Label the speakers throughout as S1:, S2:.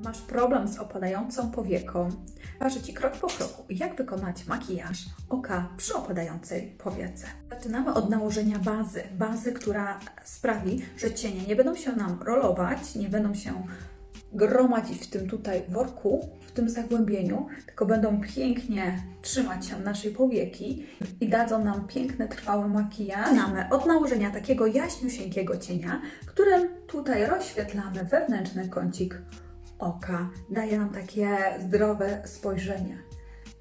S1: Masz problem z opadającą powieką? Pokażę Ci krok po kroku, jak wykonać makijaż oka przy opadającej powiece. Zaczynamy od nałożenia bazy, która sprawi, że cienie nie będą się nam rolować, nie będą się gromadzić w tym tutaj worku, w tym zagłębieniu, tylko będą pięknie trzymać się naszej powieki i dadzą nam piękny, trwały makijaż. Zaczynamy od nałożenia takiego jaśniusieńkiego cienia, którym tutaj rozświetlamy wewnętrzny kącik oka. Daje nam takie zdrowe spojrzenie.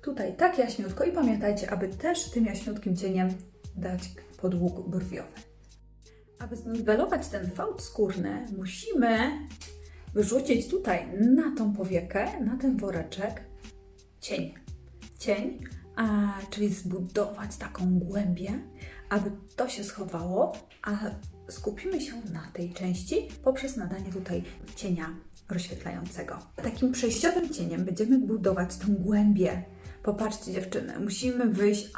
S1: Tutaj tak jaśniutko i pamiętajcie, aby też tym jaśniutkim cieniem dać podłóg brwiowy. Aby zniwelować ten fałd skórny, musimy wyrzucić tutaj na tą powiekę, na ten woreczek cień, czyli zbudować taką głębię, aby to się schowało, a skupimy się na tej części poprzez nadanie tutaj cienia rozświetlającego. Takim przejściowym cieniem będziemy budować tą głębię. Popatrzcie dziewczyny, musimy wyjść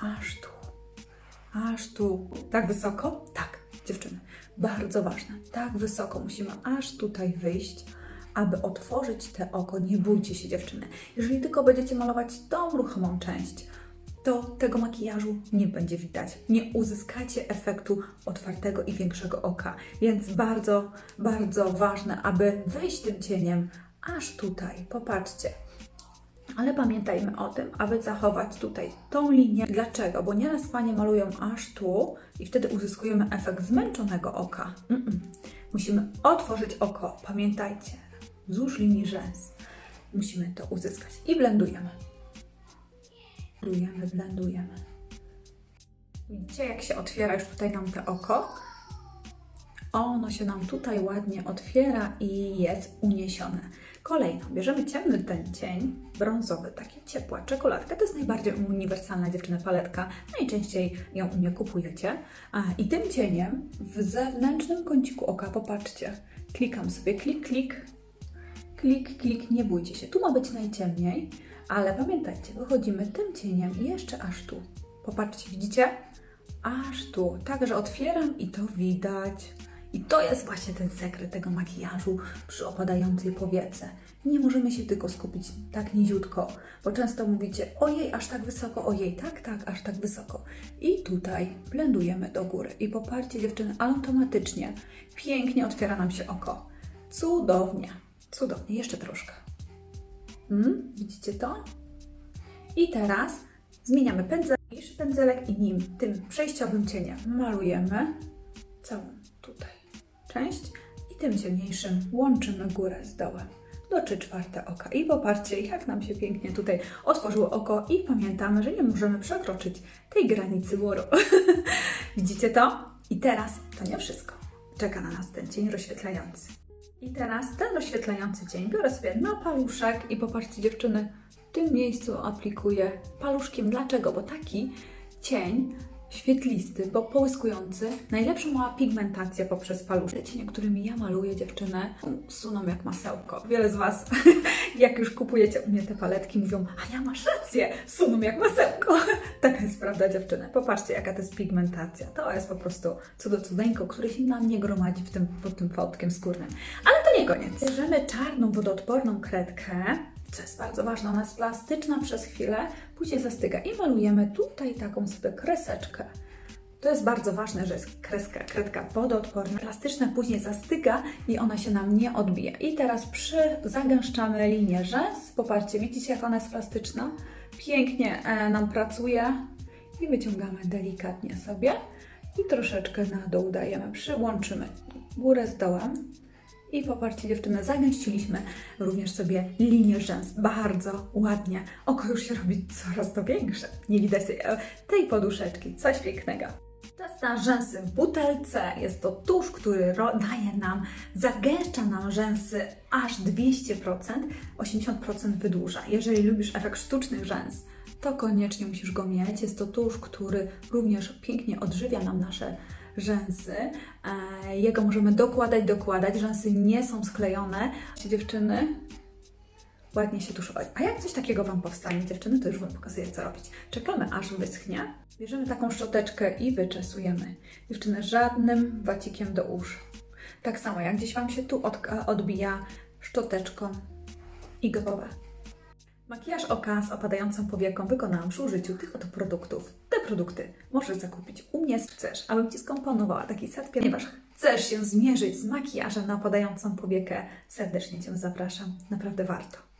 S1: aż tu. Tak wysoko? Tak, dziewczyny, bardzo ważne. Tak wysoko musimy aż tutaj wyjść, aby otworzyć te oko. Nie bójcie się dziewczyny. Jeżeli tylko będziecie malować tą ruchomą część, to tego makijażu nie będzie widać. Nie uzyskacie efektu otwartego i większego oka. Więc bardzo, bardzo ważne, aby wyjść tym cieniem aż tutaj. Popatrzcie. Ale pamiętajmy o tym, aby zachować tutaj tą linię. Dlaczego? Bo nieraz panie malują aż tu i wtedy uzyskujemy efekt zmęczonego oka. Musimy otworzyć oko. Pamiętajcie, wzdłuż linii rzęs musimy to uzyskać. I blendujemy. Blendujemy. Widzicie, jak się otwiera już tutaj nam to oko? Ono się nam tutaj ładnie otwiera i jest uniesione. Kolejno, bierzemy ciemny ten cień, brązowy, taki ciepła czekoladka. To jest najbardziej uniwersalna dziewczyna paletka. Najczęściej ją u mnie kupujecie. I tym cieniem w zewnętrznym kąciku oka, popatrzcie, klikam sobie, klik, nie bójcie się. Tu ma być najciemniej, ale pamiętajcie, wychodzimy tym cieniem jeszcze aż tu. Popatrzcie, widzicie? Aż tu. Także otwieram i to widać. I to jest właśnie ten sekret tego makijażu przy opadającej powiece. Nie możemy się tylko skupić tak niziutko, bo często mówicie, ojej, aż tak wysoko, ojej, tak, aż tak wysoko. I tutaj blendujemy do góry. I popatrzcie dziewczyny, automatycznie pięknie otwiera nam się oko. Cudownie, cudownie, jeszcze troszkę. Widzicie to? I teraz zmieniamy pędzelek i nim, tym przejściowym cieniem malujemy całą tutaj część i tym ciemniejszym łączymy górę z dołem do 3/4 oka. I popatrzcie, jak nam się pięknie tutaj otworzyło oko i pamiętamy, że nie możemy przekroczyć tej granicy muru. Widzicie to? I teraz to nie wszystko. Czeka na nas ten cień rozświetlający. I teraz ten rozświetlający cień biorę sobie na paluszek i popatrzcie dziewczyny, w tym miejscu aplikuję paluszkiem. Dlaczego? Bo taki cień świetlisty, bo połyskujący, najlepszą ma pigmentację poprzez paluszki. Te cienie, którymi ja maluję dziewczyny, suną jak masełko. Wiele z Was, jak już kupujecie u mnie te paletki, mówią, a ja masz rację, suną jak masełko. Taka jest prawda dziewczyny. Popatrzcie, jaka to jest pigmentacja. To jest po prostu cudeńko, które się nam nie gromadzi pod tym fałdkiem skórnym. Ale to nie koniec. Bierzemy czarną, wodoodporną kredkę, co jest bardzo ważne, ona jest plastyczna przez chwilę, później zastyga i malujemy tutaj taką sobie kreseczkę. To jest bardzo ważne, że jest kredka wodoodporna, plastyczna, później zastyga i ona się nam nie odbija. I teraz zagęszczamy linię rzęs. Popatrzcie, widzicie, jak ona jest plastyczna? Pięknie nam pracuje i wyciągamy delikatnie sobie i troszeczkę na dół dajemy, przyłączymy górę z dołem. I popatrzcie dziewczyny, zagęściliśmy również sobie linię rzęs. Bardzo ładnie. Oko już się robi coraz to większe. Nie widać tej poduszeczki. Coś pięknego. Czas na rzęsy w butelce. Jest to tusz, który daje nam, zagęszcza nam rzęsy aż 200%, 80% wydłuża. Jeżeli lubisz efekt sztucznych rzęs, to koniecznie musisz go mieć. Jest to tusz, który również pięknie odżywia nam nasze rzęsy. Jego możemy dokładać. Rzęsy nie są sklejone. Dziewczyny, ładnie się tuszuje. A jak coś takiego Wam powstanie, dziewczyny, to już Wam pokazuję, co robić. Czekamy, aż wyschnie. Bierzemy taką szczoteczkę i wyczesujemy. Dziewczyny, żadnym wacikiem do uszu. Tak samo, jak gdzieś Wam się tu odbija, szczoteczką i gotowe. Makijaż oka z opadającą powieką wykonałam przy użyciu tych oto produktów. Te produkty możesz zakupić u mnie, chcesz, abym Ci skomponowała taki set, ponieważ chcesz się zmierzyć z makijażem na opadającą powiekę. Serdecznie Cię zapraszam, naprawdę warto.